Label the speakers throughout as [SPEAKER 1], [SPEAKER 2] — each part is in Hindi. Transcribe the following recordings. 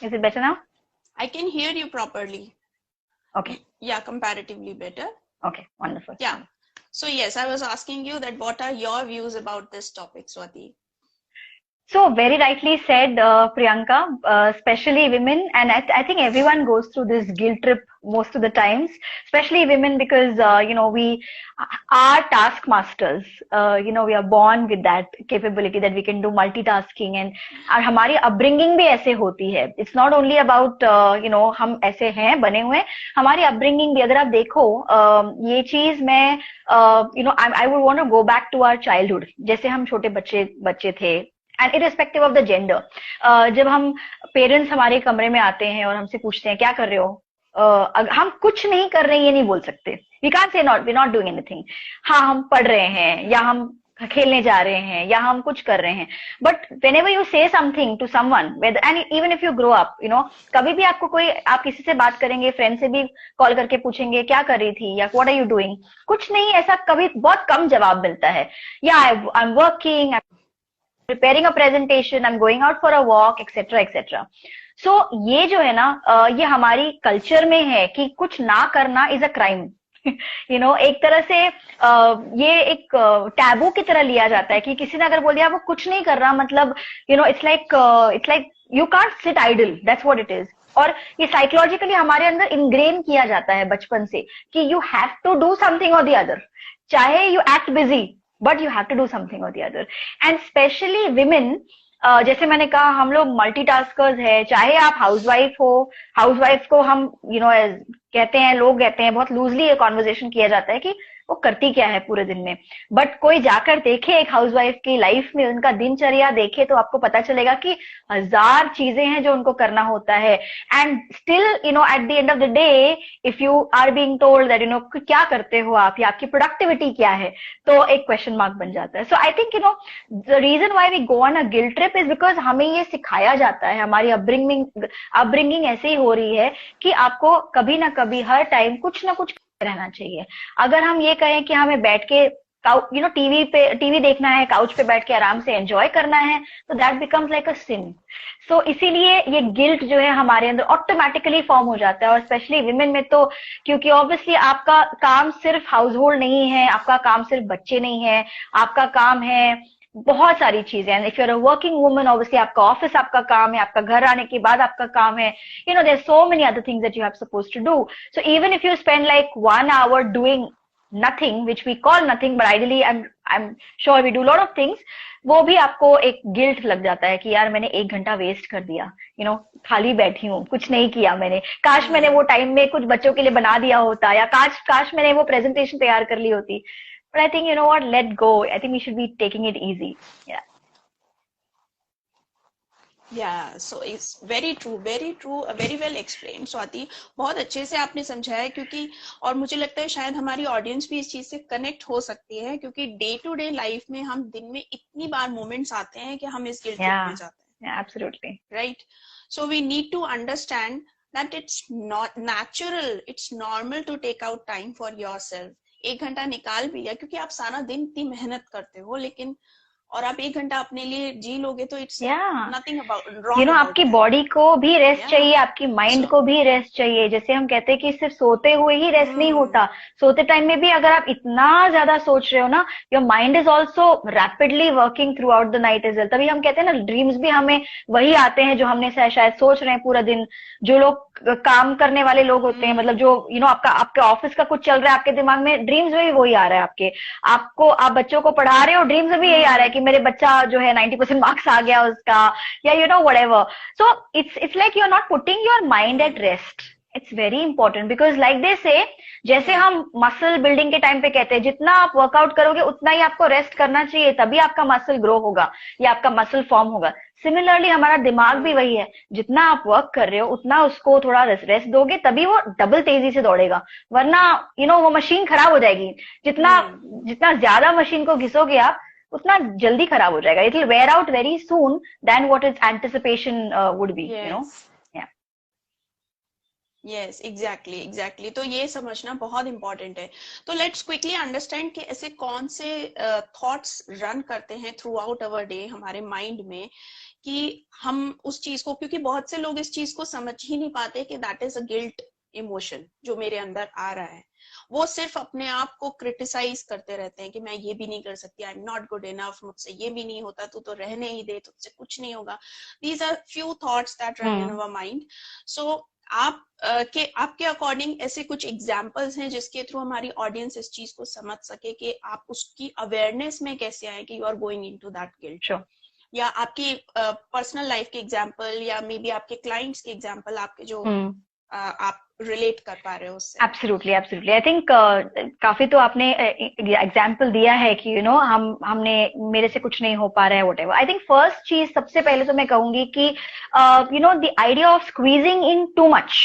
[SPEAKER 1] Is it better now?
[SPEAKER 2] I can hear you properly.
[SPEAKER 1] Okay.
[SPEAKER 2] Yeah, comparatively better.
[SPEAKER 1] Okay, wonderful.
[SPEAKER 2] Yeah. So yes, I was asking you that what are your views about this topic, Swati?
[SPEAKER 1] So very rightly said, Priyanka, especially women, and I think everyone goes through this guilt trip most of the times, especially women, because we are taskmasters. We are born with that capability that we can do multitasking, and और हमारी upbringing भी ऐसे होती है. It's not only about हम ऐसे हैं बने हुए, हमारी upbringing भी अगर आप देखो ये चीज मैं I would want to go back to our childhood. जैसे हम छोटे बच्चे थे. And irrespective of the gender, जब हम पेरेंट्स हमारे कमरे में आते हैं और हमसे पूछते हैं क्या कर रहे हो, हम कुछ नहीं कर रहे हैं ये नहीं बोल सकते. We can't say we not doing anything. हाँ, हम पढ़ रहे हैं या हम खेलने जा रहे हैं या हम कुछ कर रहे हैं. But whenever you say something to someone, and even if you grow up, कभी भी आपको कोई, आप किसी से बात करेंगे, फ्रेंड से भी कॉल करके पूछेंगे क्या कर रही थी या व्हाट आर यू डूइंग, कुछ नहीं, ऐसा कभी बहुत कम जवाब मिलता है. या I am working, preparing a presentation, I'm going out for a walk, etc. etc. So ये जो है ना, ये हमारी कल्चर में है कि कुछ ना करना इज अ क्राइम. एक तरह से ये एक टैबू की तरह लिया जाता है कि किसी ने अगर बोल दिया वो कुछ नहीं कर रहा, मतलब it's like you can't sit idle, that's what it is. और ये साइकोलॉजिकली हमारे अंदर इनग्रेन किया जाता है बचपन से कि you have to do something और द अदर, चाहे you act busy, but you have to do something or the other. And especially women, जैसे मैंने कहा हम लोग मल्टीटास्कर्स है. चाहे आप हाउसवाइफ हो, हाउसवाइफ को हम कहते हैं, लोग कहते हैं, बहुत लूजली ये कॉन्वर्जेशन किया जाता है कि वो करती क्या है पूरे दिन में. बट कोई जाकर देखे एक हाउसवाइफ की लाइफ में, उनका दिनचर्या देखे, तो आपको पता चलेगा कि 1000 चीजें हैं जो उनको करना होता है. And still at the end of the day, if you are being told that क्या करते हो आप या आपकी प्रोडक्टिविटी क्या है, तो एक क्वेश्चन मार्क बन जाता है. So I think the reason why we go on a guilt trip is because हमें ये सिखाया जाता है, हमारी अपब्रिंगिंग ऐसे ही हो रही है कि आपको कभी ना कभी हर टाइम कुछ ना कुछ रहना चाहिए. अगर हम ये कहें कि हमें बैठ के टीवी देखना है, काउच पे बैठ के आराम से एंजॉय करना है, तो दैट बिकम्स लाइक अ सिन. सो इसीलिए ये गिल्ट जो है हमारे अंदर ऑटोमेटिकली फॉर्म हो जाता है. और स्पेशली विमेन में तो, क्योंकि ऑब्वियसली आपका काम सिर्फ हाउस होल्ड नहीं है, आपका काम सिर्फ बच्चे नहीं है, आपका काम है बहुत सारी चीजें. And if you are a working woman, obviously आपका ऑफिस आपका काम है, आपका घर आने के बाद आपका काम है. There are so many other things that you have suppose to do. So even if you spend like 1 hour doing nothing, which we call nothing, but ideally I'm sure we do a lot of things, वो भी आपको एक गिल्ट लग जाता है कि यार मैंने 1 घंटा वेस्ट कर दिया, खाली बैठी हूँ, कुछ नहीं किया मैंने, काश मैंने वो टाइम में कुछ बच्चों के लिए बना दिया होता, या काश मैंने वो प्रेजेंटेशन तैयार कर ली होती. But I think, what, let go. I think we should be taking it easy. Yeah.
[SPEAKER 2] Yeah, so it's very true, very well explained, Swati. बहुत अच्छे से आपने समझाया, क्योंकि और मुझे लगता है शायद हमारी ऑडियंस भी इस चीज से कनेक्ट हो सकती है, क्योंकि डे टू डे लाइफ में हम दिन में इतनी बार मोमेंट्स आते हैं कि हम इस गिल्ट में जाते हैं.
[SPEAKER 1] Yeah, absolutely.
[SPEAKER 2] Right. So we need to understand that it's not natural, it's normal to take out time for yourself. 1 घंटा निकाल भी लिया, क्योंकि आप सारा दिन इतनी मेहनत करते हो, लेकिन और आप 1 घंटा अपने लिए जी लोगे तो इट्स नथिंग अबाउट
[SPEAKER 1] आपकी बॉडी को भी रेस्ट चाहिए, आपकी माइंड को भी रेस्ट चाहिए. जैसे हम कहते हैं कि सिर्फ सोते हुए ही रेस्ट नहीं होता, सोते टाइम में भी अगर आप इतना ज्यादा सोच रहे हो ना, your mind is also rapidly working throughout the night as well. तभी हम कहते हैं ना, ड्रीम्स भी हमें वही आते हैं जो हमने शायद सोच रहे हैं पूरा दिन. जो लोग काम करने वाले लोग होते हैं, मतलब जो आपके ऑफिस का कुछ चल रहा है आपके दिमाग में, ड्रीम्स में भी वही आ रहा है आप बच्चों को पढ़ा रहे हो, ड्रीम्स में भी यही आ रहा है कि मेरे बच्चा जो है 90% मार्क्स आ गया उसका, या whatever. So it's like you're not putting your mind at rest. It's very important because like they say, जैसे हम मसल बिल्डिंग के टाइम पे कहते हैं, जितना आप वर्कआउट करोगे उतना ही आपको रेस्ट करना चाहिए, तभी आपका मसल ग्रो होगा या आपका मसल फॉर्म होगा. सिमिलरली हमारा दिमाग भी वही है, जितना आप वर्क कर रहे हो उतना उसको थोड़ा रेस्ट दोगे, तभी वो डबल तेजी से दौड़ेगा. वरना वो मशीन खराब हो जाएगी. जितना ज्यादा मशीन को घिसोगे आप, उतना जल्दी खराब हो जाएगा. It will wear out very soon then what is anticipation would be.
[SPEAKER 2] Yes, exactly. तो ये समझना बहुत इंपॉर्टेंट है. तो लेट्स क्विकली अंडरस्टैंड कि ऐसे कौन से थॉट्स रन करते हैं थ्रू आउट अवर डे हमारे माइंड में, कि हम उस चीज को, क्योंकि बहुत से लोग इस चीज को समझ ही नहीं पाते कि that is a guilt emotion जो मेरे अंदर आ रहा है। वो सिर्फ अपने आप को क्रिटिसाइज करते रहते हैं कि मैं ये भी नहीं कर सकती, आई एम नॉट गुड इनफ, मुझसे ये भी नहीं होता, तू तो रहने ही दे, तुझसे कुछ नहीं होगा। These are few thoughts that run in our mind. So आप आपके अकॉर्डिंग ऐसे कुछ एग्जाम्पल्स हैं जिसके थ्रू हमारी ऑडियंस इस चीज को समझ सके कि आप उसकी अवेयरनेस में कैसे आए कि you are going into that guilt? या आपकी पर्सनल लाइफ के एग्जाम्पल या मे बी आपके क्लाइंट्स के एग्जाम्पल, आपके जो आप रिलेट कर पा रहे हो उससे।
[SPEAKER 1] एब्सोल्युटली एब्सोल्युटली, आई थिंक काफी तो आपने एग्जाम्पल दिया है कि हमने मेरे से कुछ नहीं हो पा रहा है, what ever. I think first चीज सबसे पहले तो मैं कहूंगी कि the idea of squeezing in too much,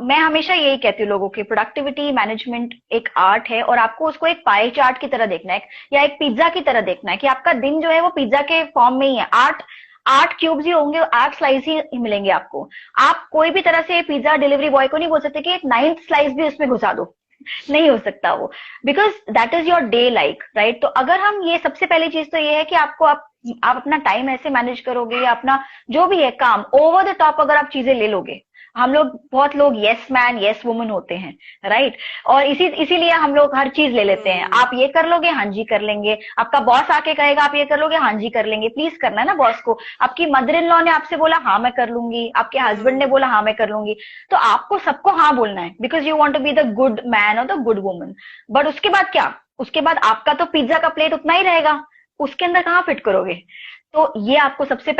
[SPEAKER 1] मैं हमेशा यही कहती हूँ लोगों की, प्रोडक्टिविटी मैनेजमेंट एक आर्ट है और आपको उसको एक पाई चार्ट की तरह देखना है या एक पिज्जा की तरह देखना है कि आपका दिन जो है वो पिज्जा के फॉर्म में ही है। 8 क्यूब्स ही होंगे, 8 स्लाइस ही मिलेंगे आपको। आप कोई भी तरह से पिज्जा डिलीवरी बॉय को नहीं बोल सकते कि एक 9th स्लाइस भी उसमें घुसा दो, नहीं हो सकता वो, because that is your day like, right. तो अगर हम ये सबसे पहली चीज तो ये है कि आप अपना टाइम ऐसे मैनेज करोगे या अपना जो भी है काम ओवर द टॉप अगर आप चीजें ले लोगे, बहुत लोग यस मैन यस वुमन होते हैं, राइट। और इसीलिए हम लोग हर चीज ले लेते हैं। आप ये कर लोगे, हाँ जी कर लेंगे। आपका बॉस आके कहेगा आप ये कर लोगे, हाँ जी कर लेंगे। प्लीज करना है ना बॉस को। आपकी मदर इन लॉ ने आपसे बोला हाँ मैं कर लूंगी, आपके हस्बैंड ने बोला हाँ मैं कर लूंगी, तो आपको सबको हाँ बोलना है because you want to be the good man और द गुड वुमन। बट उसके बाद क्या, उसके बाद आपका तो पिज्जा का प्लेट उतना ही रहेगा, उसके अंदर कहाँ फिट करोगे। तो ये आपको सबसे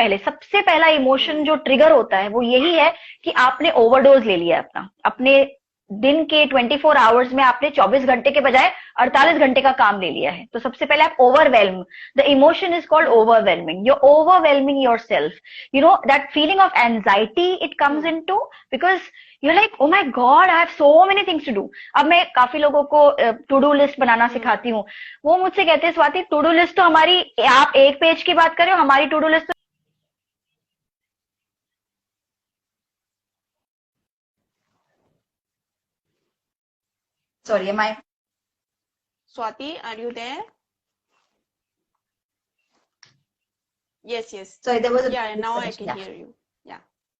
[SPEAKER 1] पहला इमोशन जो ट्रिगर होता है वो यही है कि आपने ओवरडोज ले लिया अपने दिन के 24 आवर्स में आपने 24 घंटे के बजाय 48 घंटे का काम ले लिया है। तो सबसे पहले आप overwhelm, the emotion is called overwhelming, you overwhelming yourself, that feeling of anxiety it comes into, because you're like, oh my god, I have so many things to do. अब मैं काफी लोगों को टू डू लिस्ट बनाना सिखाती हूँ। वो मुझसे कहते हैं स्वाति टू डू लिस्ट तो हमारी, आप एक पेज की बात करें, हमारी टू डू लिस्ट तो sorry am I
[SPEAKER 2] Swati, are you there? Yes.
[SPEAKER 1] Sorry, there was a
[SPEAKER 2] yeah, now I can hear you.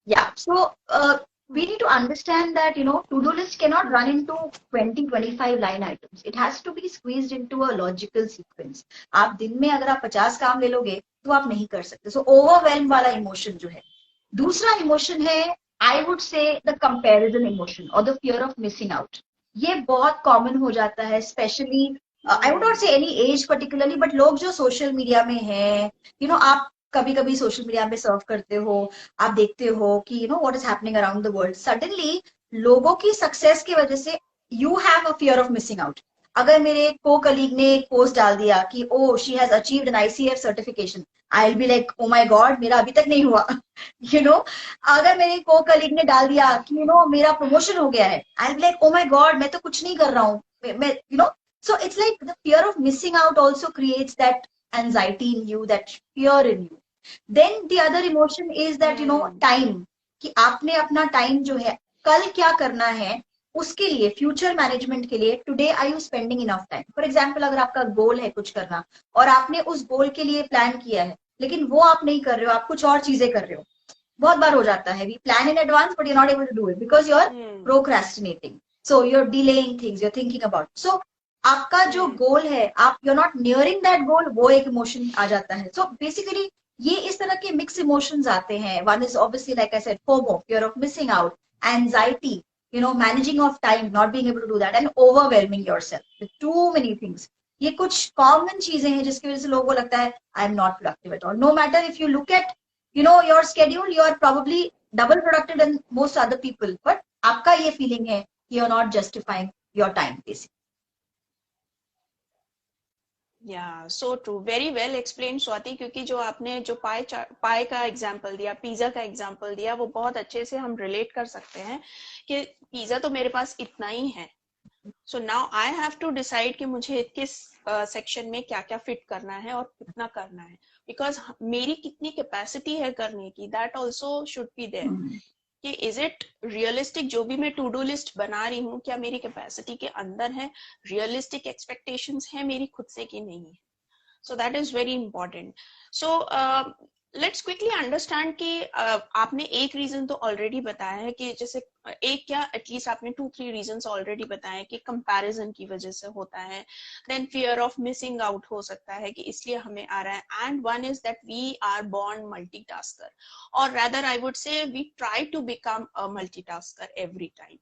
[SPEAKER 1] Yeah. So we need to understand that to-do list cannot run into 20-25 line items. It has to be squeezed into a logical sequence. आप दिन में अगर आप 50 काम ले लोगे तो आप नहीं कर सकते। So overwhelm वाला इमोशन जो है। दूसरा इमोशन है, I would say the comparison emotion or the fear of missing out. ये बहुत कॉमन हो जाता है, स्पेशली आई वुड नॉट से एनी एज पर्टिकुलरली, बट लोग जो सोशल मीडिया में हैं, आप कभी कभी सोशल मीडिया पे सर्व करते हो, आप देखते हो कि what is happening around the world. Suddenly लोगों की सक्सेस की वजह से you have a fear of missing out. अगर मेरे को कलीग ने एक पोस्ट डाल दिया कि oh she has achieved an ICF certification, I will be like oh my god मेरा अभी तक नहीं हुआ। अगर मेरे को कलीग ने डाल दिया कि मेरा प्रमोशन हो गया है, आई will be like oh my God मैं तो कुछ नहीं कर रहा हूँ, मैं so it's like the fear of missing out also creates that anxiety in you, that fear in you. Then the other emotion is that time, कि आपने अपना टाइम जो है कल क्या करना है उसके लिए, फ्यूचर मैनेजमेंट के लिए, today are you spending enough time. For example अगर आपका गोल है कुछ करना और आपने उस गोल के लिए प्लान किया है लेकिन वो आप नहीं कर रहे हो, आप कुछ और चीजें कर रहे हो। बहुत बार हो जाता है, we plan in advance but you are not able to do it because you are procrastinating, so you are delaying things, you are thinking about. So आपका जो गोल है, आप you are not nearing that goal, वो एक इमोशन आ जाता है। सो बेसिकली ये इस तरह के मिक्स इमोशंस आते हैं। One is obviously like I said FOMO, fear of missing out, anxiety, managing of time, not being able to do that, and overwhelming yourself with too many things. ये कुछ कॉमन चीजें हैं जिसकी वजह से लोगों को लगता है I am not productive at all. No matter if you look at your schedule, you are probably double productive than most other people, but आपका ये फीलिंग है you are not justifying your time basically.
[SPEAKER 2] Yeah, so true. Very well explained, Swati. क्योंकि जो आपने जो पाई का एग्जांपल दिया, पिज्जा का एग्जांपल दिया, वो बहुत अच्छे से हम रिलेट कर सकते हैं कि पिज्जा तो मेरे पास इतना ही है, so now I have to decide कि मुझे किस सेक्शन में क्या क्या फिट करना है और कितना करना है, बिकॉज मेरी कितनी कैपेसिटी है करने की, that also should be there कि इज इट रियलिस्टिक, जो भी मैं टू डू लिस्ट बना रही हूँ क्या मेरी कैपेसिटी के अंदर है, रियलिस्टिक एक्सपेक्टेशंस है मेरी खुद से कि नहीं है। सो that is very important. So let's quickly understand कि आपने एक रीजन तो ऑलरेडी बताया है कि जैसे एक क्या एटलीस्ट आपने 2-3 रीजंस ऑलरेडी बताए कि कंपैरिजन की वजह से होता है, then fear of missing out हो सकता है कि इसलिए हमें आ रहा है, and one is that we are born multitasker, और rather I would say we try to become a multitasker every time.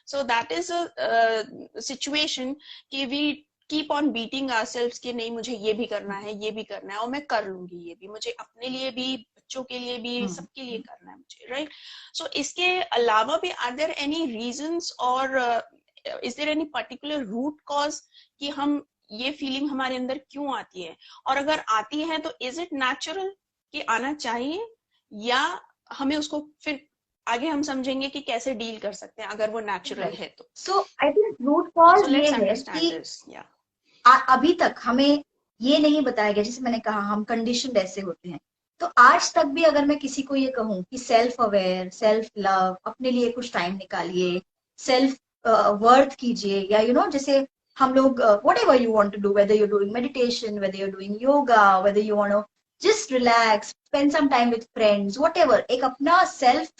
[SPEAKER 2] So that is a situation कि we keep on beating ourselves कि नहीं मुझे ये भी करना है, ये भी करना है, और मैं कर लूंगी ये भी, मुझे अपने लिए भी, बच्चों के लिए भी, सबके लिए करना है मुझे, राइट? सो इसके अलावा भी आर देयर एनी रीजंस, और is there any particular root cause कि हम ये फीलिंग हमारे अंदर क्यों आती है, और अगर आती है तो इज इट नेचुरल कि आना चाहिए, या हमें उसको फिर आगे हम समझेंगे कि कैसे डील कर सकते हैं अगर वो नेचुरल है तो.
[SPEAKER 1] So I think root
[SPEAKER 2] so
[SPEAKER 1] cause ये
[SPEAKER 2] लेट्स
[SPEAKER 1] है
[SPEAKER 2] अंडरस्टैंड
[SPEAKER 1] कि
[SPEAKER 2] दिस. या
[SPEAKER 1] अभी तक हमें ये नहीं बताया गया, जैसे मैंने कहा हम कंडीशन ऐसे होते हैं, तो आज तक भी अगर मैं किसी को ये कहूँ कि सेल्फ अवेयर, सेल्फ लव, अपने लिए कुछ टाइम निकालिए, सेल्फ वर्थ कीजिए, या जैसे हम लोग whatever you want to do, whether you're doing meditation, whether you're doing yoga, whether you want just relax, spend some time with friends, whatever, एक अपना सेल्फ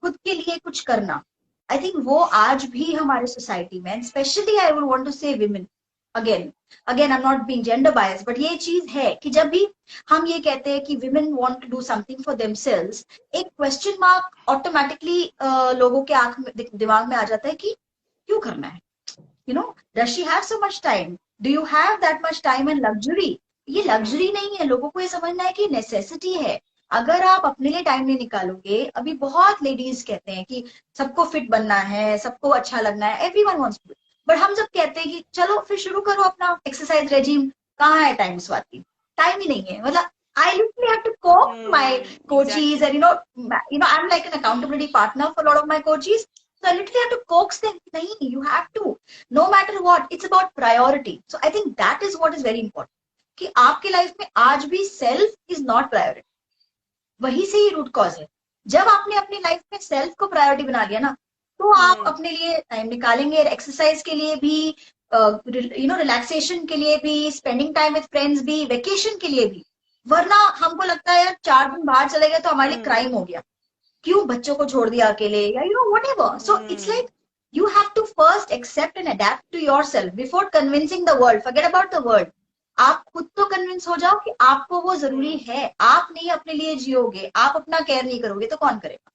[SPEAKER 1] खुद के लिए कुछ करना, आई थिंक वो आज भी हमारे सोसाइटी में, specially I would want to say women, again again I am not being gender bias, but ये चीज है कि जब भी हम ये कहते हैं कि women want to do something for themselves, एक क्वेश्चन मार्क ऑटोमेटिकली लोगों के आंख में, दिमाग में आ जाता है कि क्यों करना है, does she have so much time, do you have that much time and luxury? ये लग्जरी नहीं है, लोगों को ये समझना है कि नेसेसिटी है. अगर आप अपने लिए टाइम नहीं निकालोगे, अभी बहुत लेडीज कहते हैं कि सबको फिट बनना है, सबको अच्छा लगना है, एवरीवन वांट्स टू, बट हम जब कहते हैं कि चलो फिर शुरू करो अपना एक्सरसाइज रेजिम, कहाँ है टाइम? स्वाति, टाइम ही नहीं है. मतलब I literally have to coach my coaches,
[SPEAKER 2] exactly.
[SPEAKER 1] and I'm like an accountability partner for a lot of my coaches. So I literally have to coax them. Nahi, you have to, no matter what. It's about priority. So I think that is what is very important. कि आपके लाइफ में आज भी सेल्फ इज नॉट प्रायोरिटी. वही से ही रूट कॉज है. जब आपने अपनी लाइफ में सेल्फ को प्रायोरिटी बना लिया ना, तो आप अपने लिए टाइम निकालेंगे, एक्सरसाइज के लिए भी, रिलैक्सेशन के लिए भी, स्पेंडिंग टाइम विद फ्रेंड्स भी, वेकेशन के लिए भी. वरना हमको लगता है यार 4 दिन बाहर चले गए तो हमारे लिए क्राइम हो गया, क्यों बच्चों को छोड़ दिया अकेले, या whatever. So it's like you have to first accept and adapt to yourself before convincing the world. Forget about the world. आप खुद तो कन्विंस हो जाओ कि आपको वो जरूरी है. आप नहीं अपने लिए जियोगे, आप अपना केयर नहीं करोगे तो कौन करेगा?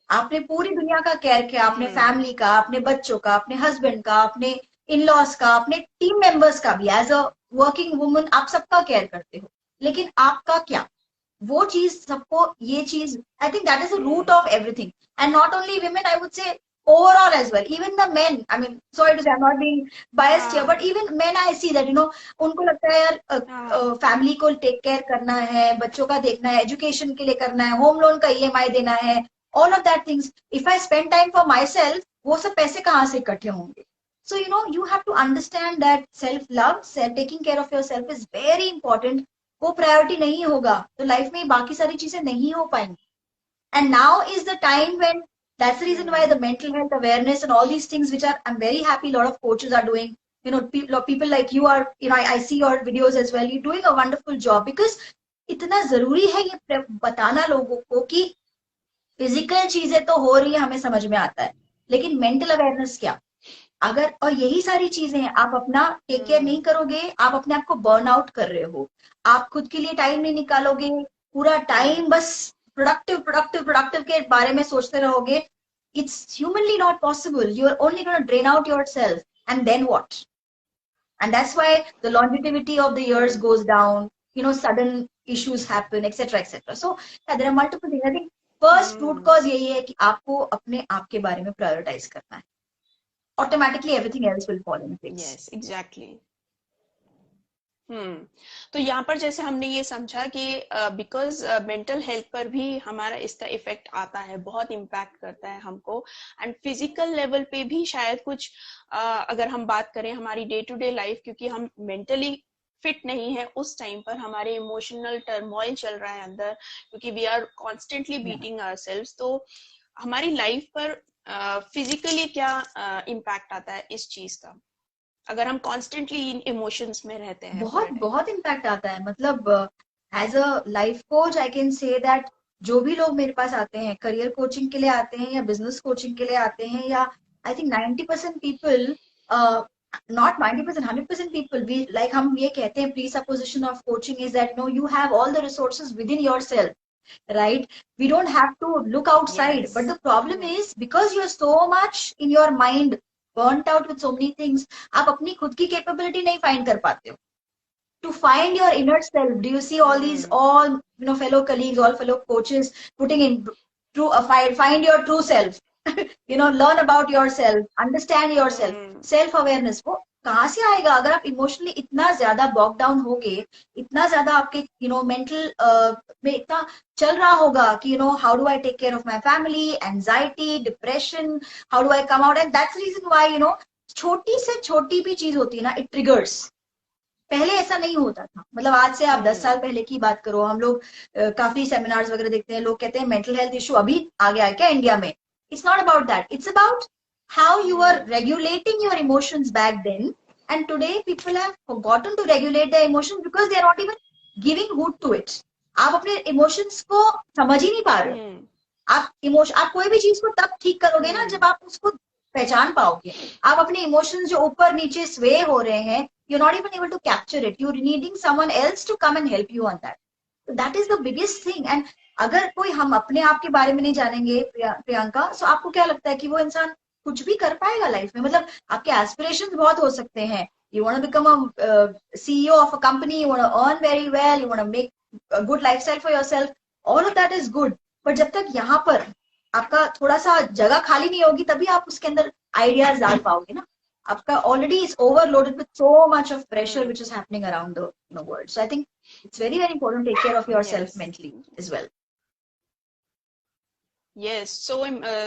[SPEAKER 1] आपने पूरी दुनिया का केयर किया, अपने फैमिली का, अपने बच्चों का, अपने हस्बैंड का, अपने इन लॉज का, अपने टीम मेंबर्स का भी. एज अ वर्किंग वुमन आप सबका केयर करते हो, लेकिन आपका क्या? वो चीज सबको, ये चीज I think that is the root of everything. And not only women, I would say overall as well, even the men, I mean, sorry to say I'm not being biased here, but even men I see that उनको लगता है यार फैमिली को टेक केयर करना है, बच्चों का देखना है, एजुकेशन के लिए करना है, होम लोन का ईएमआई देना है, all of that things. If I spend time for myself, वो सब पैसे कहाँ से इकट्ठे होंगे? So you have to understand that self love, taking care of yourself is very important. वो प्रायोरिटी नहीं होगा तो लाइफ में बाकी सारी चीजें नहीं हो पाएंगी. And now is the time when, that's the reason why the mental health awareness and all these things, which are, I'm very happy a lot of coaches are doing, people like you are, I see your videos as well, you're doing a wonderful job, because इतना जरूरी है ये बताना लोगों को कि फिजिकल चीजें तो हो रही है, हमें समझ में आता है, लेकिन मेंटल अवेयरनेस क्या? अगर, और यही सारी चीजें हैं, आप अपना टेक केयर नहीं करोगे, आप अपने आप को बर्न आउट कर रहे हो, आप खुद के लिए टाइम नहीं निकालोगे, पूरा टाइम बस प्रोडक्टिव के बारे में सोचते रहोगे, it's humanly not possible. You're only going to drain out yourself, and then what? And that's why the longevity of the years goes down, sudden issues happen, etc. So yeah, there are multiple things. I think first root cause यही है कि आपको अपने आप के बारे में prioritize करना है. Automatically everything else will fall in place.
[SPEAKER 2] Yes, exactly. तो यहाँ पर जैसे हमने ये समझा कि बिकॉज मेंटल हेल्थ पर भी हमारा इसका इफेक्ट आता है, बहुत इम्पैक्ट करता है हमको, एंड फिजिकल लेवल पे भी शायद कुछ अगर हम बात करें हमारी डे टू डे लाइफ, क्योंकि हम मेंटली फिट नहीं है उस टाइम पर, हमारे इमोशनल टर्मोइल चल रहा है अंदर, क्योंकि we are constantly beating ourselves, तो हमारी लाइफ पर फिजिकली क्या इम्पैक्ट आता है इस चीज का, अगर हम कॉन्स्टेंटली इन इमोशंस में रहते हैं?
[SPEAKER 1] बहुत बहुत इम्पैक्ट आता है. मतलब
[SPEAKER 3] as a life coach I can say that जो भी लोग मेरे पास आते हैं, करियर कोचिंग के लिए आते हैं या बिजनेस कोचिंग के लिए आते हैं, या I think 90% people, not 90%, 100% people, we like, हम ये कहते हैं presupposition of coaching is that no, you have all the resources within yourself, right? We don't have to look outside.
[SPEAKER 2] Yes.
[SPEAKER 3] But the problem is because you're so much in your mind, burnt out with so many things, आप अपनी खुद की capability नहीं find कर पाते हो. To find your inner self, do you see all these, all, you know, fellow colleagues, all fellow coaches putting in true, find your true self. You know, learn about yourself, understand yourself, self awareness. वो कहाँ से आएगा अगर आप इमोशनली इतना ज्यादा बॉक डाउन होगे, इतना ज्यादा आपके यू नो मेंटल में इतना चल रहा होगा कि you know how do I take care of my family, anxiety, depression, how do I come out, and that's reason why you know छोटी से छोटी भी चीज होती है ना, इट ट्रिगर्स. पहले ऐसा नहीं होता था. मतलब आज से आप 10 साल पहले की बात करो, हम लोग काफी सेमिनार्स वगैरह देखते हैं, लोग कहते हैं मेंटल हेल्थ इशू अभी आ गया है क्या इंडिया में. It's not about that, it's about how you are regulating your emotions back then, and today people have forgotten to regulate their emotions because they are not even giving hood to it. आप अपने इमोशंस को समझ ही नहीं पा रहे हो. आप कोई भी चीज को तब ठीक करोगे ना जब आप उसको पहचान पाओगे. आप अपने इमोशंस जो ऊपर नीचे स्वे हो रहे हैं, you're not even able to capture it. You're needing someone else to come and help you on that. So that is the biggest thing. And अगर कोई हम अपने आप के बारे में नहीं जानेंगे प्रियंका, so आपको क्या लगता है कि वो इंसान कुछ भी कर पाएगा लाइफ में? मतलब आपके एस्पिरेशंस बहुत हो सकते हैं. You want to become a CEO of a company, you want to earn very well, you want to make a good lifestyle for yourself. All of that is good. But जब तक यहाँ पर आपका थोड़ा सा जगह खाली नहीं होगी, तभी आप उसके अंदर आइडियाज डाल पाओगे ना. आपका already is overloaded with so much of pressure which is happening around the world. So I think it's very, very important to take care of yourself mentally as well.
[SPEAKER 2] Yes,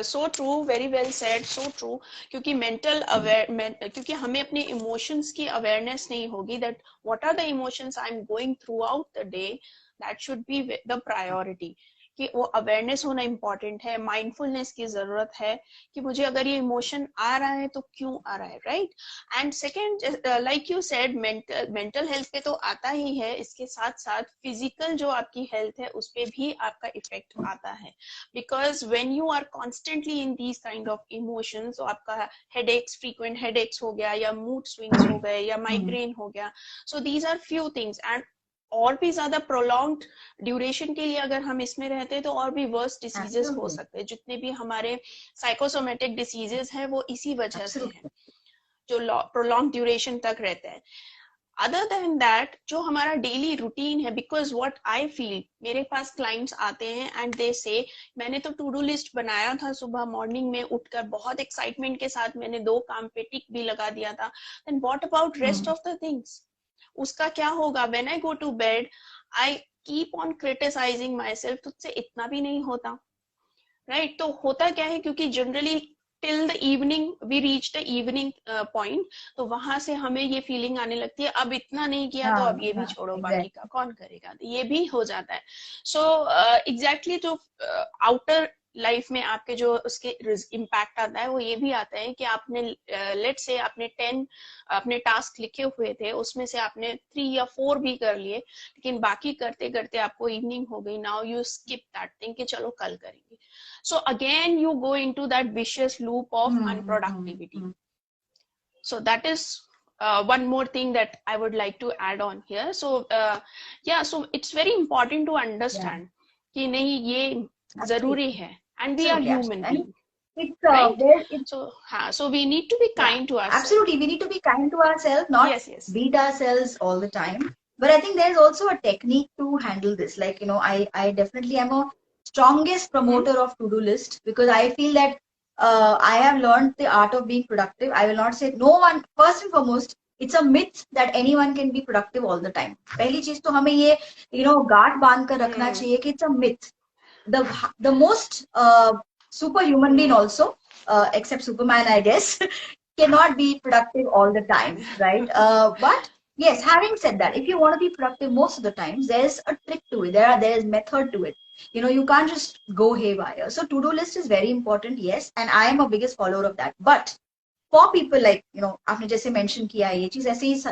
[SPEAKER 2] so true, very well said, so true. क्योंकि क्योंकि हमें अपने emotions की awareness नहीं होगी, that what are the emotions I'm going throughout the day, that should be the priority. कि वो अवेयरनेस होना इम्पोर्टेंट है, माइंडफुलनेस की जरूरत है कि मुझे अगर ये इमोशन आ रहा है तो क्यों आ रहा है, right. And second, like you said, mental health पे तो आता ही है, इसके साथ साथ फिजिकल जो आपकी हेल्थ है उस पे भी आपका इफेक्ट आता है. Because when you are constantly in these kind of emotions, तो आपका हेडेक्स, फ्रीक्वेंट हेडेक्स हो गया, या मूड स्विंग्स हो गए, या माइग्रेन हो गया. So these are few things. And और भी ज्यादा प्रोलॉन्ग्ड ड्यूरेशन के लिए अगर हम इसमें रहते हैं तो और भी वर्स डिसीजेस हो सकते हैं. जितने भी हमारे साइकोसोमेटिक डिसीजेस हैं वो इसी वजह से हैं, जो प्रोलॉन्ग ड्यूरेशन तक रहते हैं. अदर देन दैट, जो हमारा डेली रूटीन है, बिकॉज व्हाट आई फील, मेरे पास क्लाइंट्स आते हैं एंड दे से, मैंने तो टू डू लिस्ट बनाया था सुबह मॉर्निंग में उठकर, बहुत एक्साइटमेंट के साथ मैंने 2 काम पे टिक भी लगा दिया था, then what about rest of the things, उसका क्या होगा? When I go to bed I keep on criticising myself, तुझसे इतना भी नहीं होता, राइट. तो होता क्या है, क्योंकि generally till the evening we reach the evening point, तो वहां से हमें ये फीलिंग आने लगती है अब इतना नहीं किया तो अब ये भी छोड़ो, बाकी का कौन करेगा, ये भी हो जाता है. सो एग्जैक्टली जो आउटर लाइफ में आपके जो उसके इम्पैक्ट आता है वो ये भी आता है कि आपने लेट्स से आपने 10 अपने टास्क लिखे हुए थे, उसमें से आपने 3 या 4 भी कर लिए, लेकिन बाकी करते करते आपको इवनिंग हो गई, now you skip that thing कि चलो कल करेंगे. So again you go into that vicious loop of unproductivity. So that is one more thing that I would like to add on here. So so it's very important to understand कि नहीं ये जरूरी है, and we are human beings. So we need to be kind to ourselves.
[SPEAKER 3] Absolutely, we need to be kind to ourselves, not beat ourselves all the time. But I think there's also a technique to handle this. Like, you know, I definitely am a strongest promoter of to-do list, because I feel that I have learned the art of being productive. I will not say no one, first and foremost, it's a myth that anyone can be productive all the time. पहली चीज तो हमें ये, you know, गांठ बांध कर रखना चाहिए कि it's a myth. The most superhuman being also, except Superman, I guess, cannot be productive all the time, right? But yes, having said that, if you want to be productive most of the times, there's a trick to it. There's method to it. You know, you can't just go haywire. So to-do list is very important, yes, and I am a biggest follower of that. But for people like, you know, आपने जैसे mention किया ये चीज, ऐसे ही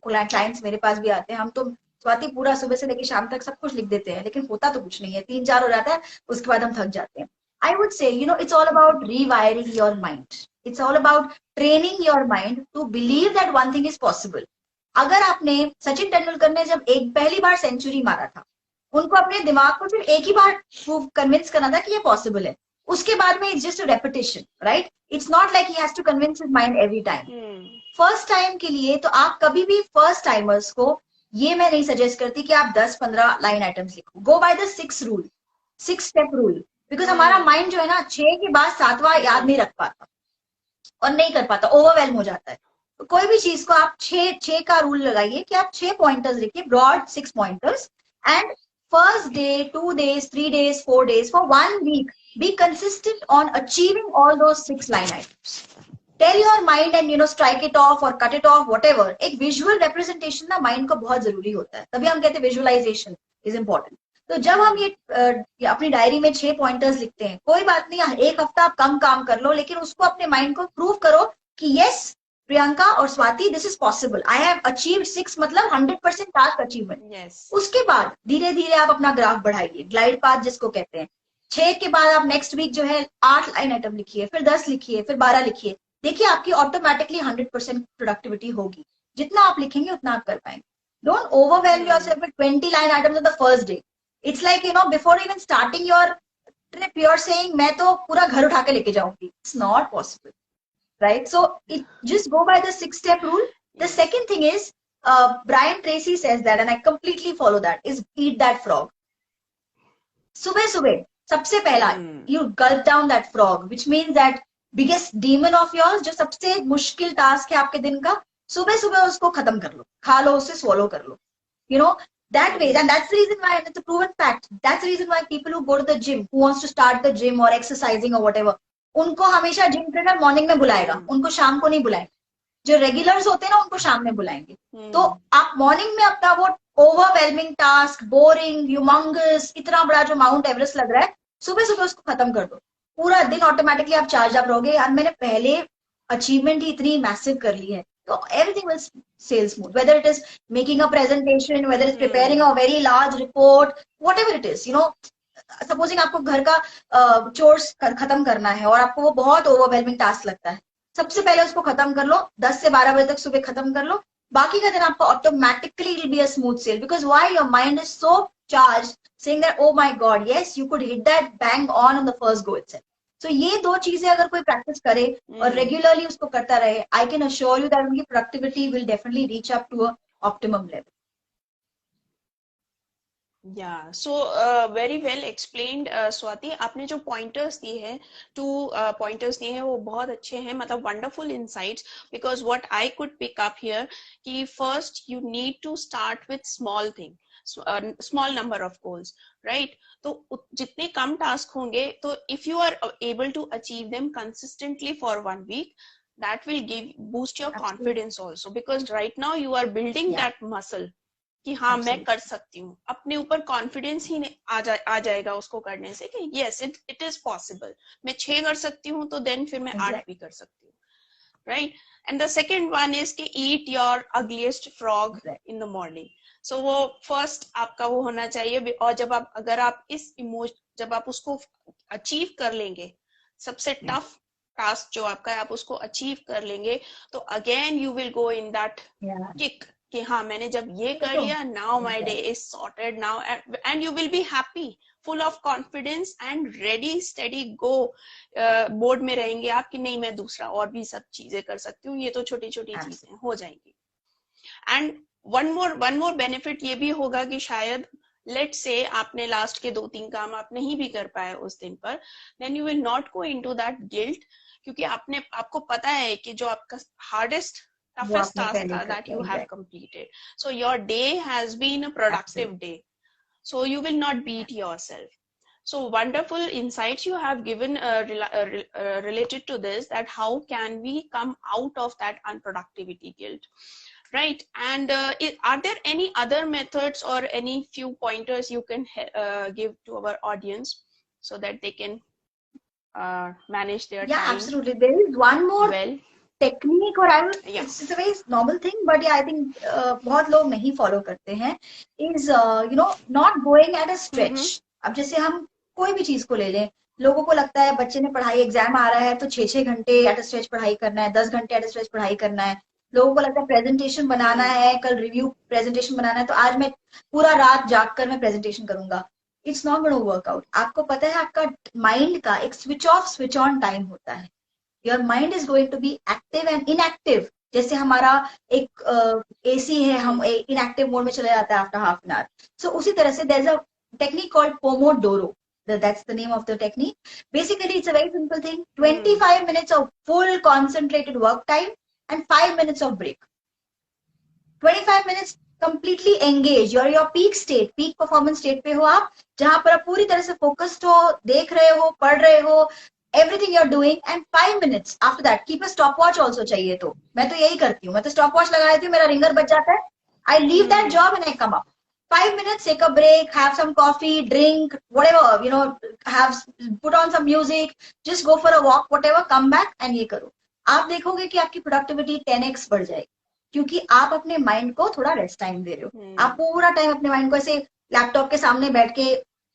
[SPEAKER 3] clients मेरे पास भी आते हैं, हम तो स्वाति पूरा सुबह से लेकर शाम तक सब कुछ लिख देते हैं, लेकिन होता तो कुछ नहीं है, 3-4 हो जाता है, उसके बाद हम थक जाते हैं. I would say, it's all about rewiring your mind. It's all about training your mind to believe that one thing is possible. अगर आपने सचिन तेंदुलकर ने जब पहली बार सेंचुरी मारा था, उनको अपने दिमाग को सिर्फ एक ही बार कन्विंस करना था कि ये पॉसिबल है. उसके बाद में it's just a repetition, right? It's not like he has to convince his mind every time. First time के लिए तो आप कभी भी फर्स्ट टाइमर्स को ये मैं नहीं सजेस्ट करती कि आप 10-15 लाइन आइटम्स लिखो. Go by the 6 step rule. Because हमारा माइंड जो है ना 6 के बाद 7वां याद नहीं रख पाता और नहीं कर पाता, ओवरवेल्म हो जाता है. तो कोई भी चीज को आप 6 का रूल लगाइए कि आप 6 पॉइंटर्स लिखिए, broad 6 pointers, and first day, 2 days, 3 days, 4 days, for 1 week, be consistent on achieving all those 6 line items. Tell your mind and strike it off or cut it off, whatever. एक visual representation ना mind को बहुत जरूरी होता है, तभी हम कहते हैं visualization is important. तो जब हम ये अपनी डायरी में 6 पॉइंटर्स लिखते हैं, कोई बात नहीं, एक हफ्ता आप कम काम कर लो, लेकिन उसको अपने माइंड को प्रूव करो कि यस प्रियंका और Swati, this is possible, I have achieved 6, मतलब 100% टास्क अचीवमेंट. उसके बाद धीरे धीरे आप अपना ग्राफ बढ़ाइए, ग्लाइड पाथ जिसको कहते हैं. 6 के बाद आप नेक्स्ट वीक जो है 8 लाइन आइटम लिखिए, फिर 10 लिखिए, फिर 12 लिखिए. देखिए आपकी ऑटोमेटिकली 100% प्रोडक्टिविटी होगी. जितना आप लिखेंगे उतना आप कर पाएंगे. Don't overwhelm yourself with 20 line items on the first day. It's like before even starting your trip you are saying मैं तो पूरा घर उठा के लेके जाऊंगी. It's not possible. Right? So just go by the 6 step rule. The second thing is, Brian Tracy says that, and I completely follow that, is eat that frog. सुबह सबसे पहला you gulp down that frog, which means that biggest demon of yours, जो सबसे मुश्किल टास्क है आपके दिन का, सुबह उसको खत्म कर लो, खा लो, उसे swallow कर लो. That way, and that's the reason why, and it's a proven fact, that's the reason why people who go to the gym, who wants to start the gym or exercising or whatever, उनको हमेशा जिम ट्रेनर मॉर्निंग में बुलाएगा, उनको शाम को नहीं बुलाएंगे. जो रेगुलर्स होते हैं ना उनको शाम में बुलाएंगे. तो आप मॉर्निंग में अपना वो ओवरवेलमिंग टास्क, बोरिंग, ह्यूमंगस, इतना बड़ा जो माउंट एवरेस्ट लग रहा है, सुबह उसको खत्म कर दो. पूरा दिन ऑटोमेटिकली आप चार्ज अप रहोगे. यार मैंने पहले अचीवमेंट ही इतनी मैसिव कर ली है, तो everything will sail smooth. Whether it is making a presentation, whether is preparing a very large report, whatever it is, supposing आपको घर का चोर्स खत्म करना है और आपको वो बहुत ओवरवेलमिंग टास्क लगता है, सबसे पहले उसको खत्म कर लो. 10 से 12 बजे तक सुबह खत्म कर लो. बाकी का दिन आपको automatically will be a smooth sail, because why your mind is so charge, saying that oh my god yes you could hit that bang on the first go itself. So ये 2 चीजें अगर कोई प्रैक्टिस करे और रेगुलरली उसको करता रहे, I can assure you that उनकी productivity will definitely reach up to a optimum level.
[SPEAKER 2] Yeah, so very well explained, Swati. आपने जो pointers दिए हैं, 2 pointers दिए हैं, वो बहुत अच्छे हैं, मतलब wonderful insights. Because what I could pick up here, कि first you need to start with small thing, small number of goals, right? तो जितने कम task होंगे, तो if you are able to achieve them consistently for 1 week, that will boost your confidence also. Because right now you are building that muscle. कि हाँ मैं कर सकती हूँ, अपने ऊपर कॉन्फिडेंस ही आ जाएगा उसको करने से कि यस इट इज पॉसिबल. मैं 6 कर सकती हूँ तो देन फिर मैं 8 भी कर सकती हूँ, right? And the second one is कि eat your ugliest frog in the morning. So वो फर्स्ट आपका वो होना चाहिए. और अगर आप जब आप उसको अचीव कर लेंगे, सबसे टफ टास्क जो आपका है आप उसको अचीव कर लेंगे, तो again you will go in that kick कि हाँ मैंने जब ये कर लिया, now my day is sorted now, and you will be happy, full of confidence and ready steady go. Board में रहेंगे आप कि नहीं मैं दूसरा और भी सब चीजें कर सकती हूँ, ये तो छोटी छोटी चीजें हो जाएंगी. एंड वन मोर बेनिफिट ये भी होगा कि शायद लेट से आपने लास्ट के 2-3 काम आप नहीं भी कर पाए उस दिन पर, then you will not go into that guilt, क्योंकि आपको पता है कि जो आपका hardest toughest task that you have completed, so your day has been a productive day, so you will not beat yourself. So wonderful insights you have given related to this, that how can we come out of that unproductivity guilt, right? And are there any other methods or any few pointers you can give to our audience so that they can manage their time?
[SPEAKER 3] Absolutely. There is one more technique और आई
[SPEAKER 2] Yes.
[SPEAKER 3] It's a very normal thing, but I think बहुत लोग नहीं फॉलो करते हैं, is not going at a stretch. अब जैसे हम कोई भी चीज को ले लें, लोगों को लगता है बच्चे ने पढ़ाई, एग्जाम आ रहा है तो 6-6 घंटे एट अ स्ट्रेच पढ़ाई करना है, 10 घंटे एट अ स्ट्रेच पढ़ाई करना है. लोगों को लगता है प्रेजेंटेशन बनाना है, कल रिव्यू प्रेजेंटेशन बनाना है, तो आज मैं पूरा रात जाग कर मैं प्रेजेंटेशन करूंगा. It's not gonna work out. आपको पता है आपका माइंड का एक switch off switch on time होता है. Your mind is going to be active and inactive. जैसे हमारा एक एसी है, हम इनएक्टिव मोड में चले जाता है after half an hour. So उसी तरह से there is a technique called Pomodoro. That's the name of the technique. Basically, it's a very simple thing. 25 minutes of full concentrated work time and 5 minutes of break. 25 minutes completely engaged. Your peak state, peak performance state पे हो आप, जहां पर आप पूरी तरह से focused हो, देख रहे हो, पढ़ रहे हो, everything you're doing, and 5 minutes after that. Keep a stopwatch also चाहिए तो. मैं तो यही करती हूँ. मैं तो stopwatch लगा देती हूँ, मेरा ringer बज जाता है. I leave that job and I come up. 5 minutes, take a break, have some coffee, drink, whatever, put on some music, just go for a walk, whatever, come back and ये करो. आप देखोगे कि आपकी प्रोडक्टिविटी 10x बढ़ जाएगी, क्योंकि आप अपने माइंड को थोड़ा रेस्ट टाइम दे रहे हो. आप पूरा टाइम अपने माइंड को ऐसे लैपटॉप के सामने बैठ के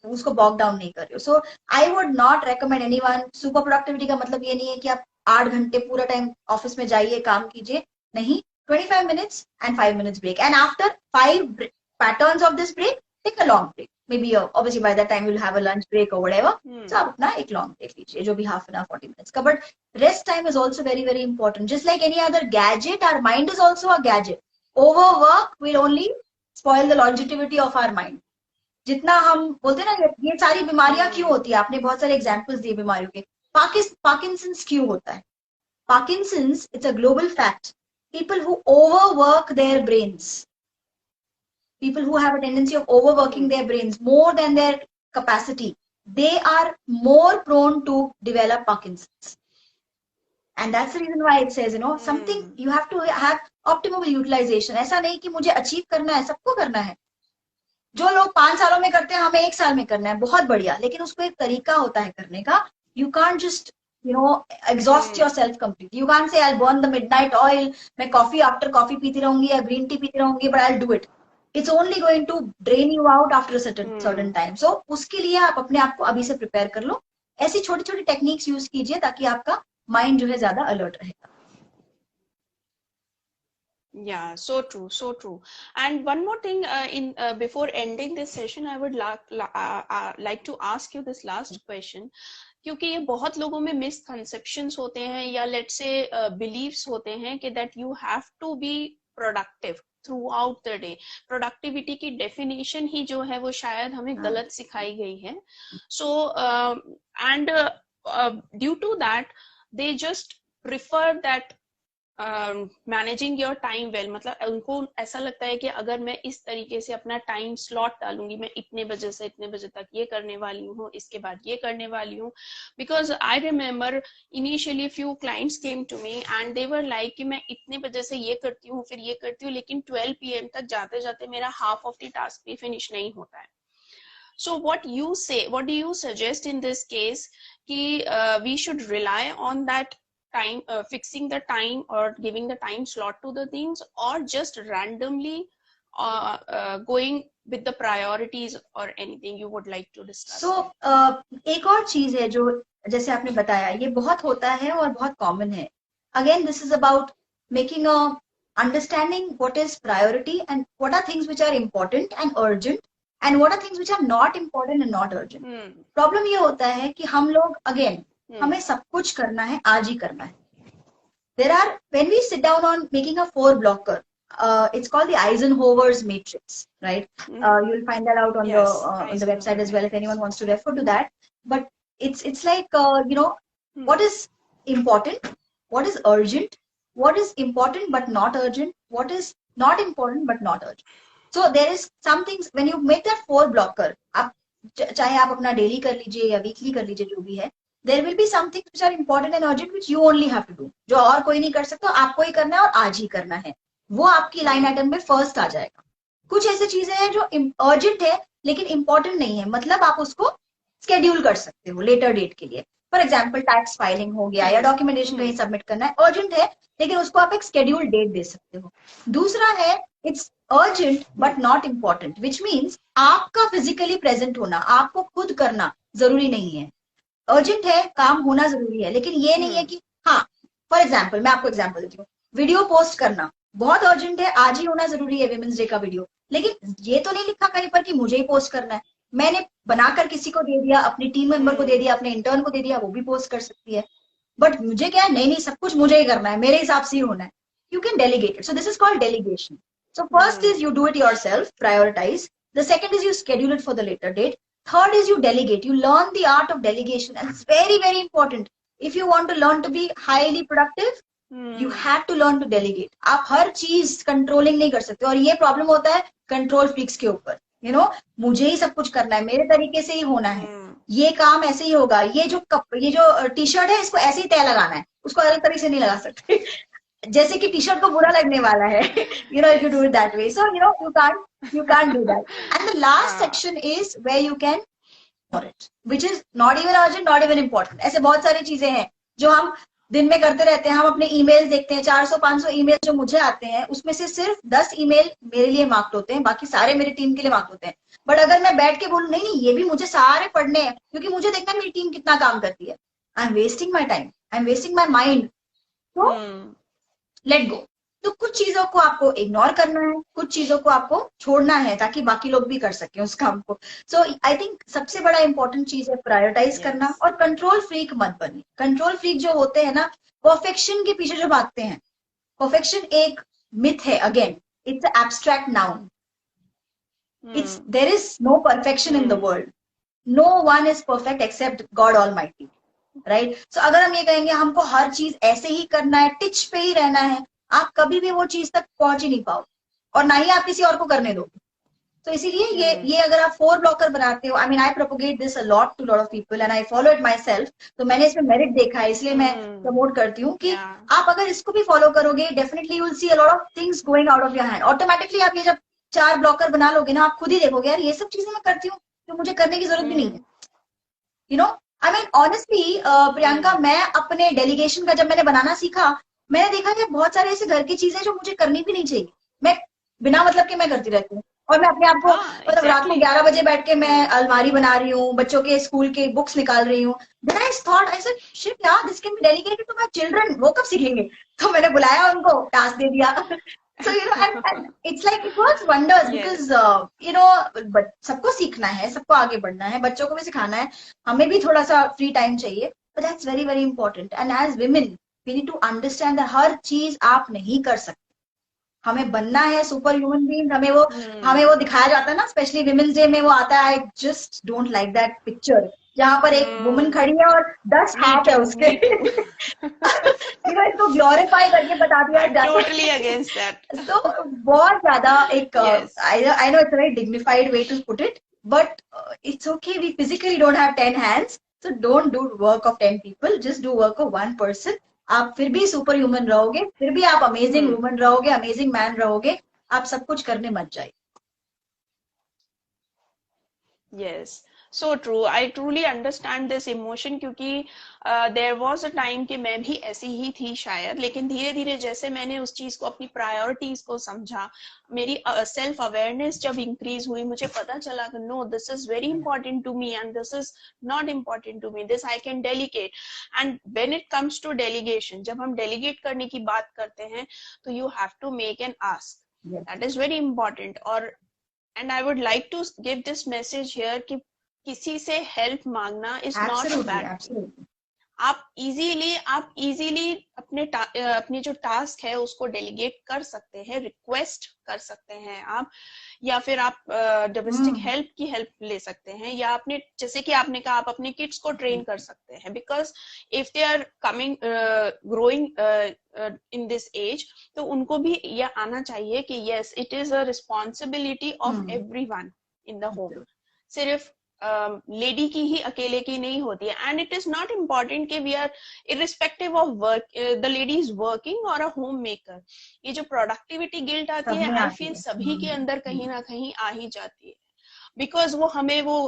[SPEAKER 3] उसको बॉक डाउन नहीं कर रहे हो. So I would not recommend anyone. Super productivity का मतलब ये नहीं है कि आप 8 घंटे पूरा टाइम ऑफिस में जाइए, काम कीजिए. नहीं, 25 minutes and 5 minutes break. And after 5 patterns of this break, take a long break. Maybe obviously by that time you'll have a lunch break or whatever. So आप अपना एक long break लीजिए, जो भी half an hour 40 minutes का. But rest time is also very very important. Just like any other gadget, our mind is also a gadget. Overwork will only spoil the longevity of our mind. जितना हम बोलते हैं ना, ये सारी बीमारियां क्यों होती है, आपने बहुत सारे एग्जाम्पल्स दिए बीमारियों के. पार्किंसंस क्यों होता है? Parkinson's, it's a global fact. People who overwork their brains, people who have a tendency of overworking their brains more than their capacity, they are more prone to develop Parkinson's. And that's the reason why it says, something you have to have optimal utilization. ऐसा नहीं कि मुझे अचीव करना है, सबको करना है. जो लोग 5 सालों में करते हैं, हमें 1 साल में करना है, बहुत बढ़िया, लेकिन उसको एक तरीका होता है करने का. You can't just exhaust yourself completely. You can't say I'll burn the midnight oil, मैं coffee after coffee पीती रहूंगी या green tea पीती रहूंगी, but I'll do it. It's only going to drain you out after a certain time. So उसके लिए आप अपने आप को अभी से प्रिपेयर कर लो. ऐसी छोटी छोटी टेक्निक्स यूज कीजिए ताकि आपका माइंड जो है ज्यादा अलर्ट रहेगा.
[SPEAKER 2] Yeah, so true, so true. And one more thing, before ending this session, I would like to ask you this last question. क्योंकि ये बहुत लोगों में मिसकंसेप्शंस होते हैं या लेट्स से बिलीव्स होते हैं कि that you have to be productive throughout the day. Productivity की डेफिनेशन ही जो है वो शायद हमें गलत सिखाई गई है. So and due to that they just prefer that managing your time well. मतलब उनको ऐसा लगता है कि अगर मैं इस तरीके से अपना टाइम स्लॉट डालूंगी, मैं इतने बजे से इतने बजे तक ये करने वाली हूँ, इसके बाद ये करने वाली हूँ. Because I remember initially few clients came to me and they were like कि मैं इतने बजे से ये करती हूँ, फिर ये करती हूँ, लेकिन 12 PM तक जाते जाते मेरा हाफ ऑफ द टास्क भी फिनिश नहीं होता है. So what do you suggest in this case कि we should rely on that time, fixing the time or giving the time slot to the things, or just randomly going with the priorities, or anything you would like to discuss?
[SPEAKER 3] So एक और चीज है जो जैसे आपने बताया, ये बहुत होता है और बहुत कॉमन है. Again, this is about making a understanding what is priority and what are things which are important and urgent and what are things which are not important and not urgent. Problem ये होता है कि हम लोग again हमें सब कुछ करना है, आज ही करना है. There are, when we sit down on making a 4-blocker, it's called the Eisenhower's matrix, right? You'll find that out on the website as well if anyone wants to refer to that. But it's like what is important, what is urgent, what is important but not urgent, what is not important but not urgent. So there is some things when you make that 4-blocker. आप चाहे आप अपना daily कर लीजिए या weekly कर लीजिए, जो भी है. There will be some things which are important and urgent which you only have to do. जो और कोई नहीं कर सकता, आपको ही करना है और आज ही करना है. वो आपकी लाइन आइटम में फर्स्ट आ जाएगा. कुछ ऐसी चीजें हैं जो अर्जेंट है लेकिन इंपॉर्टेंट नहीं है, मतलब आप उसको स्केड्यूल कर सकते हो लेटर डेट के लिए। फॉर एग्जाम्पल टैक्स फाइलिंग हो गया या डॉक्यूमेंटेशन कहीं सबमिट करना है, अर्जेंट है, लेकिन उसको आप एक स्केड्यूल डेट दे सकते हो। दूसरा है it's urgent but not important, which means आपका फिजिकली प्रेजेंट होना, आपको खुद करना जरूरी नहीं है। अर्जेंट है, काम होना जरूरी है, लेकिन ये नहीं है कि हाँ, फॉर एग्जाम्पल मैं आपको एग्जाम्पल देती हूँ, वीडियो पोस्ट करना बहुत अर्जेंट है, आज ही होना जरूरी है विमेंस डे का वीडियो, लेकिन ये तो नहीं लिखा कहीं पर कि मुझे ही पोस्ट करना है। मैंने बनाकर किसी को दे दिया, अपनी टीम मेंबर को दे दिया, अपने इंटर्न को दे दिया, वो भी पोस्ट कर सकती है। बट मुझे क्या है, नहीं नहीं सब कुछ मुझे ही करना है, मेरे हिसाब से ही होना है। You can delegate it, so this is called delegation. So first is you do it yourself, prioritize. The second is you schedule it for the later date. Third is you delegate. You learn the art of delegation, and it's very, very important. If you want to learn to be highly productive, you have to learn to delegate. आप हर चीज कंट्रोलिंग नहीं कर सकते, और ये प्रॉब्लम होता है कंट्रोल फ्रीक्स के ऊपर। यू नो, मुझे ही सब कुछ करना है, मेरे तरीके से ही होना है, ये काम ऐसे ही होगा, ये जो टी शर्ट है इसको ऐसे ही तय लगाना है, उसको अलग तरीके से नहीं लगा सकते जैसे कि टी शर्ट को बुरा लगने वाला है, you know, if you do it that way. So, you know, you can't do that. And the last section is where you can for it, which is not even urgent, not even important. ऐसे बहुत सारी चीजें हैं जो हम दिन में करते रहते हैं। हम अपने ईमेल देखते हैं, 400-500 ईमेल जो मुझे आते हैं, उसमें से सिर्फ 10 ईमेल मेरे लिए मार्क्ड होते हैं, बाकी सारे मेरी टीम के लिए मार्क्ड होते हैं। बट अगर मैं बैठ के बोलूं नहीं ये भी मुझे सारे पढ़ने हैं, क्योंकि मुझे देखना है मेरी टीम कितना काम करती है, I am wasting my time, I am wasting my mind, तो लेट गो। तो कुछ चीजों को आपको इग्नोर करना है, कुछ चीजों को आपको छोड़ना है, ताकि बाकी लोग भी कर सकें उस काम को। सो आई थिंक सबसे बड़ा इंपॉर्टेंट चीज है प्रायोरिटाइज करना, और कंट्रोल फ्रीक मत बनिए। कंट्रोल फ्रीक जो होते हैं ना, परफेक्शन के पीछे जो भागते हैं, परफेक्शन एक मिथ है, again it's abstract noun, it's there is no perfection in the world, no one is perfect except god almighty, right. So अगर हम ये कहेंगे हमको हर चीज ऐसे ही करना है, टिच पे ही रहना है, आप कभी भी वो चीज तक पहुंच ही नहीं पाओ, और ना ही आप किसी और को करने दोगे। तो इसीलिए ये अगर आप 4 ब्लॉकर बनाते हो, I mean I propagate this a lot to lot of people and I follow it myself, तो मैंने इसमें मेरिट देखा है, इसलिए मैं प्रमोट करती हूँ कि आप अगर इसको भी फॉलो करोगे, definitely you will see a lot of things going out of your hand. Automatically आप ये जब 4 ब्लॉकर बना लोगे ना, आप खुद ही देखोगे यार ये सब चीजें मैं करती हूँ तो मुझे करने की जरूरत भी नहीं है। You know, I mean honestly Priyanka, मैं अपने डेलीगेशन का जब मैंने बनाना सीखा, मैंने देखा कि बहुत सारे ऐसे घर की चीजें जो मुझे करनी भी नहीं चाहिए, मैं बिना मतलब के मैं करती रहती हूँ, और मैं अपने आप को मतलब रात में 11 बजे बैठ के मैं अलमारी बना रही हूँ, बच्चों के स्कूल के बुक्स निकाल रही हूँ। Then I thought, I said, shit यार, this can be delegated to my children, वो कब सीखेंगे? तो मैंने बुलाया उनको, टास्क दे दिया। So you know, and it's like it works wonders because you know, but सबको सीखना है, सबको आगे बढ़ना है, बच्चों को भी सिखाना है, हमें भी थोड़ा सा फ्री टाइम चाहिए, but that's very very important. And as women, we need to understand that हर चीज आप नहीं कर सकते, हमें बनना है सुपर ह्यूमन बीइंग। हमें वो दिखाया जाता है ना, स्पेशली विमेंस डे में वो आता है, I just don't like that picture जहां पर एक वुमन खड़ी है और 10 हाथ है उसके इसको ग्लोरीफाई करके बता दिया,
[SPEAKER 2] टोटली अगेंस्ट दैट।
[SPEAKER 3] तो बहुत ज्यादा एक I know it's a very dignified way to put it, but it's okay, we physically don't have 10 hands, so don't do work of 10 people, just do work of 1 person. आप फिर भी सुपर ह्यूमन रहोगे, फिर भी आप अमेजिंग वुमन रहोगे, अमेजिंग मैन रहोगे, आप सब कुछ करने मत जाइए।
[SPEAKER 2] Yes, so true, I truly understand this emotion, क्योंकि देयर वाज अ टाइम कि मैं भी ऐसी ही थी शायद, लेकिन धीरे धीरे जैसे मैंने उस चीज को, अपनी प्रायोरिटीज को समझा, मेरी सेल्फ अवेयरनेस जब इंक्रीज हुई, मुझे पता चला कि no, this is very important to me and this is not important to me, this I can delegate. And when it comes to delegation, जब हम डेलीगेट करने की बात करते हैं, तो you have to make an ask, that is very important. और and I would like to give this message here कि किसी से हेल्प मांगना is not a bad thing. आप इजीली अपनी जो टास्क है उसको डेलीगेट कर सकते हैं, रिक्वेस्ट कर सकते हैं आप, या फिर आप डोमेस्टिक हेल्प की हेल्प ले सकते हैं, या अपने, जैसे कि आपने कहा, आप अपने किड्स को ट्रेन कर सकते हैं, because if they are coming growing in this age, तो उनको भी यह आना चाहिए कि yes, it is a responsibility of everyone in the home, सिर्फ लेडी की ही, अकेले की नहीं होती है। And it is not important कि we are irrespective of work, the lady is working और अ होम मेकर, ये जो प्रोडक्टिविटी गिल्ट आती है, आई फील सभी के अंदर कहीं ना कहीं आ ही जाती है। बिकॉज वो हमें वो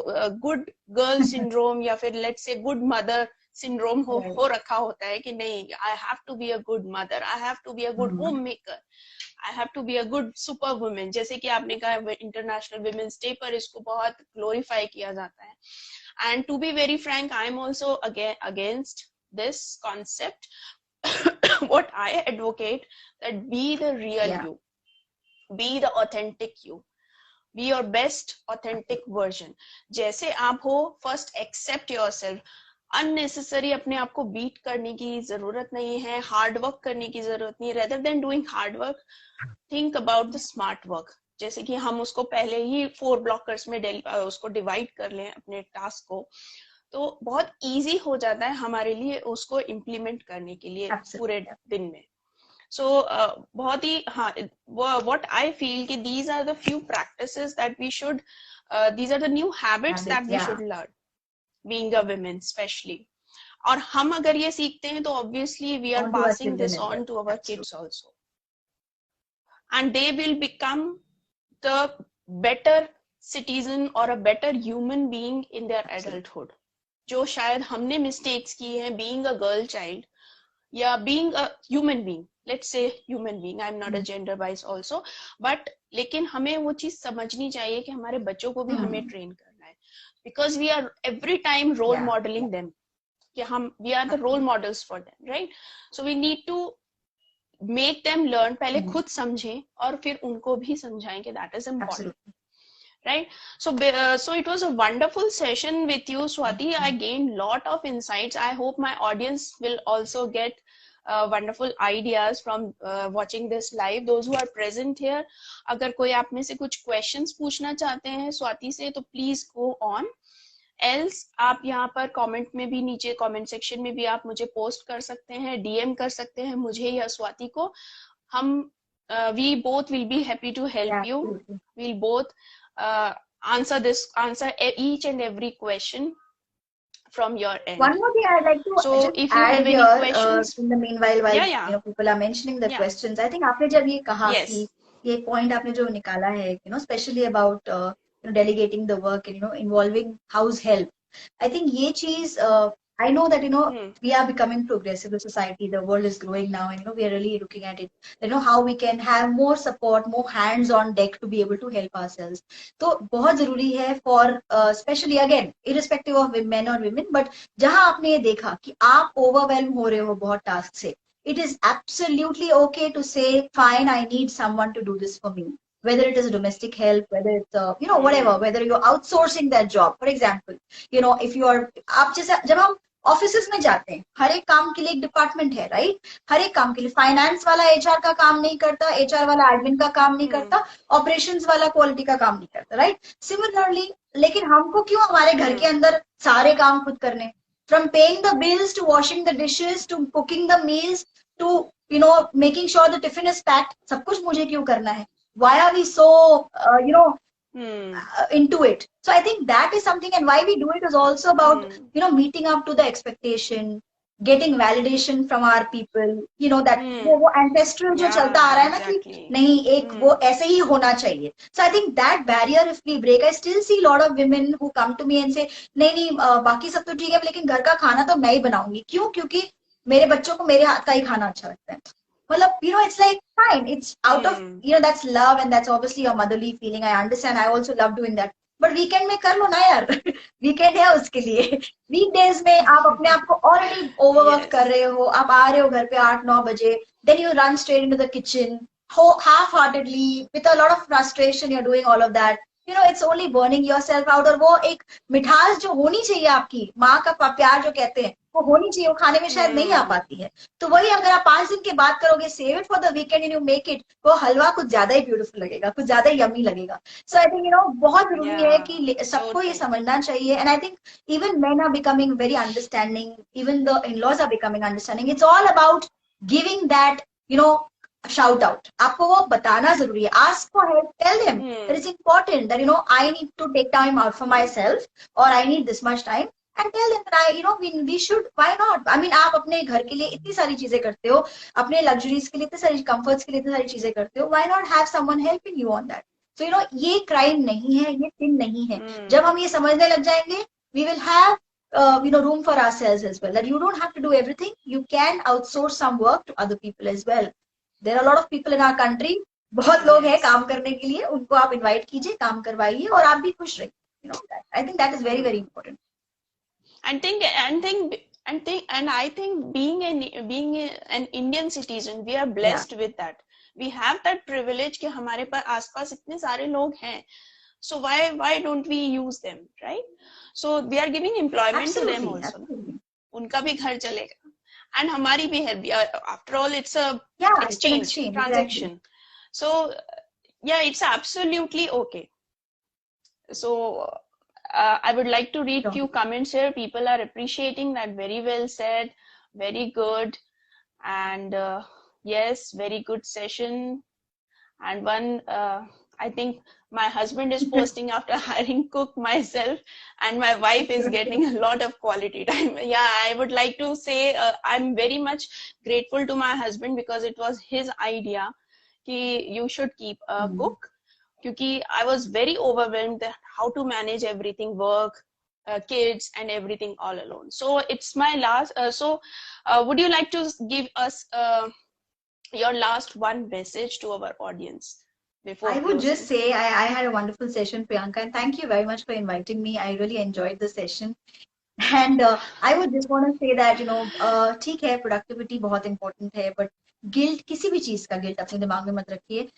[SPEAKER 2] गुड गर्ल सिंड्रोम या फिर let's say good mother syndrome हो रखा होता है कि नहीं, I have to be a good mother, I have to be a good homemaker, I have to be a good superwoman. जैसे कि आपने कहा इंटरनेशनल वुमेन्स डे पर इसको बहुत ग्लोरीफाई किया जाता है। And to be very frank, I am also against this concept. what I advocate, that be the real you, be the authentic you, be your best authentic version। जैसे आप हो, first accept yourself। unnecessary अपने आप को बीट करने की जरूरत नहीं है, हार्ड वर्क करने की जरूरत नहीं है। rather than doing hard work, think about the smart work। जैसे कि हम उसको पहले ही 4 ब्लॉकर्स में उसको डिवाइड कर लें अपने टास्क को, तो बहुत इजी हो जाता है हमारे लिए उसको इम्प्लीमेंट करने के लिए पूरे दिन में। सो बहुत ही हाँ, व्हाट आई फील कि these are the few practices that we should, these are the new habits that we should learn being a women specially. और हम अगर ये सीखते हैं तो obviously we are passing this on to our kids also, and they will become the better citizen और a better human being in their adulthood. जो शायद हमने मिस्टेक्स की हैं बीइंग अ गर्ल चाइल्ड या being a human being, let's say human being, I am not a gender wise also, but लेकिन हमें वो चीज समझनी चाहिए कि हमारे बच्चों को भी हमें ट्रेन करना है, because we are every time role modelling them, कि हम we are the role models for them, right? So we need to make them learn, पहले खुद समझें और फिर उनको भी समझाएं कि that is important, right? So it was a wonderful session with you, Swati. I gained lot of insights. I hope my audience will also get wonderful ideas from watching this live. Those who are present here, अगर कोई आप में से कुछ questions पूछना चाहते हैं स्वाति से तो please go on. Else आप यहाँ पर comment में भी, नीचे comment section में भी आप मुझे post कर सकते हैं, DM कर सकते हैं मुझे या स्वाति को। हम we both will be happy to help you. We'll both answer each and every question from your end.
[SPEAKER 3] One more thing I'd like to
[SPEAKER 2] so
[SPEAKER 3] just
[SPEAKER 2] if you
[SPEAKER 3] add
[SPEAKER 2] have any
[SPEAKER 3] here,
[SPEAKER 2] questions
[SPEAKER 3] in the meanwhile, while
[SPEAKER 2] yeah.
[SPEAKER 3] you know people are mentioning the questions, I think आपने जब ये कहा कि ये point आपने जो निकाला है, especially about delegating the work and involving house help, I think ये चीज I know that we are becoming progressive as a society. The world is growing now, and we are really looking at it. How we can have more support, more hands on deck to be able to help ourselves. तो बहुत जरूरी है for especially again irrespective of men or women, but जहाँ आपने ये देखा कि आप overwhelm हो रहे हो बहुत task से, it is absolutely okay to say, fine, I need someone to do this for me. Whether it is domestic help, whether it's whatever, whether you're outsourcing that job. For example, if you are, आप जैसे जब हम ऑफिसेस में जाते हैं, हर एक काम के लिए एक डिपार्टमेंट है, राइट? हर एक काम के लिए फाइनेंस वाला एचआर का काम नहीं करता, एचआर वाला एडमिन का काम नहीं करता, ऑपरेशंस वाला क्वालिटी का काम नहीं करता, राइट? सिमिलरली, लेकिन हमको क्यों हमारे घर के अंदर सारे काम खुद करने, from paying the bills to washing the dishes to cooking the meals to making sure the tiffin is packed, सब कुछ मुझे क्यों करना है? Why are we so into it? So I think that is something, and why we do it is also about meeting up to the expectation, getting validation from our people, that वो ancestral जो चलता आ रहा है ना कि नहीं एक वो ऐसे ही होना चाहिए. So I think that barrier if we break, I still see a lot of women who come to me and say नहीं बाकी सब तो ठीक है लेकिन घर का खाना तो मैं ही बनाऊंगी. क्यों? क्योंकि मेरे बच्चों को मेरे हाथ का ही खाना अच्छा लगता है. मतलब it's like fine, it's out of that's love, and that's obviously your motherly feeling. I understand, I also love doing that, but weekend में कर लो ना यार. weekend है उसके लिए. weekdays में आप अपने आप को already overwork कर रहे हो, आप आ रहे हो घर पे 8-9 बजे, then you run straight into the kitchen half-heartedly with a lot of frustration. You're doing all of that, it's only burning yourself out. और वो एक मिठास जो होनी चाहिए आपकी माँ का प्यार जो कहते हैं वो होनी चाहिए, वो खाने में शायद नहीं आ पाती है. तो वही अगर आप 5 दिन के बाद करोगे, save it for the weekend and you make it, वो हलवा कुछ ज्यादा ही ब्यूटीफुल लगेगा, कुछ ज्यादा ही यमी लगेगा. सो आई थिंक बहुत जरूरी है कि सबको ये समझना चाहिए. And I think even men are becoming very understanding, even the in-laws are becoming understanding. It's all about giving that shout out. आपको वो बताना जरूरी है. Ask for help. Tell them that it's important that I need to take time out for myself, or I need this much time. And tell them that we should. Why not? I mean, आप अपने घर के लिए इतनी सारी चीजें करते हो, अपने luxuries के लिए इतनी सारी comforts के लिए इतनी सारी चीजें करते हो. Why not have someone helping you on that? So you know, ये crime नहीं है, ये sin नहीं है.
[SPEAKER 2] Hmm.
[SPEAKER 3] जब हम ये समझने लग जाएंगे, we will have you know, room for ourselves as well. That you don't have to do everything. You can outsource some work to other people as well. There are a lot of people in our country. बहुत लोग हैं काम करने के लिए, उनको आप invite कीजिए, काम करवाइए और आप भी खुश रहिए. You know, I think that is very, very important.
[SPEAKER 2] And I think being an Indian citizen, we are blessed with that. We have that privilege कि हमारे पास आसपास इतने सारे लोग हैं. So why don't we use them, right? So we are giving employment to them also.
[SPEAKER 3] Absolutely.
[SPEAKER 2] उनका भी घर चलेगा. And हमारी भी help. After all, it's a exchange, transaction.
[SPEAKER 3] Exactly.
[SPEAKER 2] So yeah, it's absolutely okay. So I would like to read few comments here. People are appreciating that. Very well said, very good, and yes, very good session. And one, I think my husband is posting after hiring cook myself, and my wife is getting a lot of quality time. Yeah, I would like to say I'm very much grateful to my husband because it was his idea कि you should keep a cook. Because I was very overwhelmed that how to manage everything, work, kids, and everything all alone. So it's my last. Would you like to give us your last one message to our audience before
[SPEAKER 3] I would
[SPEAKER 2] closing?
[SPEAKER 3] just say I had a wonderful session, Priyanka, and thank you very much for inviting me. I really enjoyed the session. And I would just want to say that, you know, ठीक है, productivity बहुत important है, but guilt, किसी भी चीज का guilt अपने दिमाग में मत रखिए.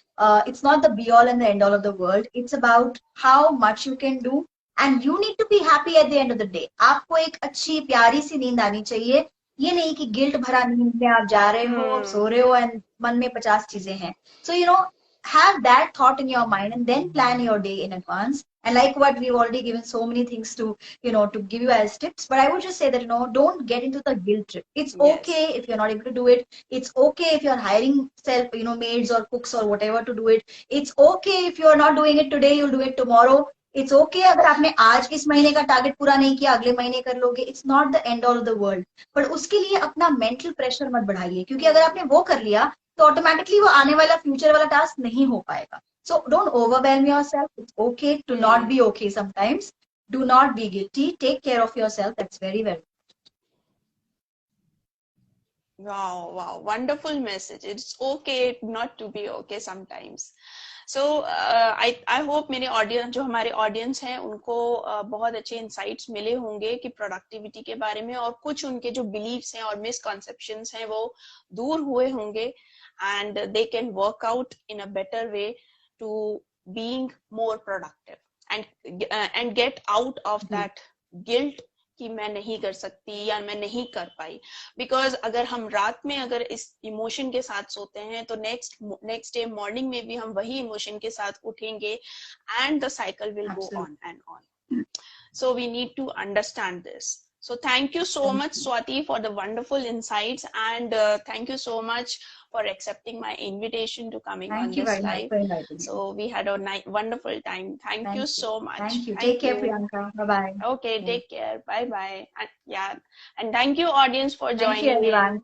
[SPEAKER 3] It's not the be all and the end all of the world. It's about how much you can do, and you need to be happy at the end of the day. आपको एक अच्छी प्यारी सी नींद आनी चाहिए. ये नहीं कि गिल्ट भरा नींद में आप जा रहे हो, आप सो रहे हो, and मन में 50 चीजें हैं. So you know, have that thought in your mind and then plan your day in advance. And like what we've already given so many things to, you know, to give you as tips, but I would just say that, you know, don't get into the guilt trip. It's okay if you're not able to do it. It's okay if you're hiring you know, maids or cooks or whatever to do it. It's okay if you're not doing it today, you'll do it tomorrow. It's okay अगर आपने आज इस महीने का टारगेट पूरा नहीं किया, अगले महीने कर लोगे. It's not the end all of the world. पर उसके लिए अपना mental pressure मत बढ़ाइए, क्योंकि अगर आपने वो कर लिया तो ऑटोमेटिकली वो आने वाला फ्यूचर वाला टास्क नहीं हो पाएगा. So don't overwhelm yourself. It's okay to not be okay sometimes. Do not be guilty. Take care of yourself. That's very, very
[SPEAKER 2] Wow, wonderful message. It's okay not to be okay sometimes. So I hope मेरे ऑडियंस, जो हमारे ऑडियंस हैं, उनको बहुत अच्छे इंसाइट्स मिले होंगे कि प्रोडक्टिविटी के बारे में, और कुछ उनके जो बिलीव्स हैं और मिसकॉन्सेप्शंस हैं वो दूर हुए होंगे, and they can work out in a better way to being more productive and get out of that guilt कि मैं नहीं कर सकती या मैं नहीं कर पाई. बिकॉज अगर हम रात में अगर इस इमोशन के साथ सोते हैं तो नेक्स्ट डे मॉर्निंग में भी हम वही इमोशन के साथ उठेंगे, and the cycle will go on and on. So we need to understand this. So thank you so much, Swati, for the wonderful insights, and thank you so much for accepting my invitation to coming on this live. So we had a wonderful time. Thank you so much.
[SPEAKER 3] Thank you. Take care, Priyanka. Bye-bye.
[SPEAKER 2] Okay, take care. Bye-bye. And yeah, and thank you, audience, for joining in.
[SPEAKER 3] Thank you, everyone.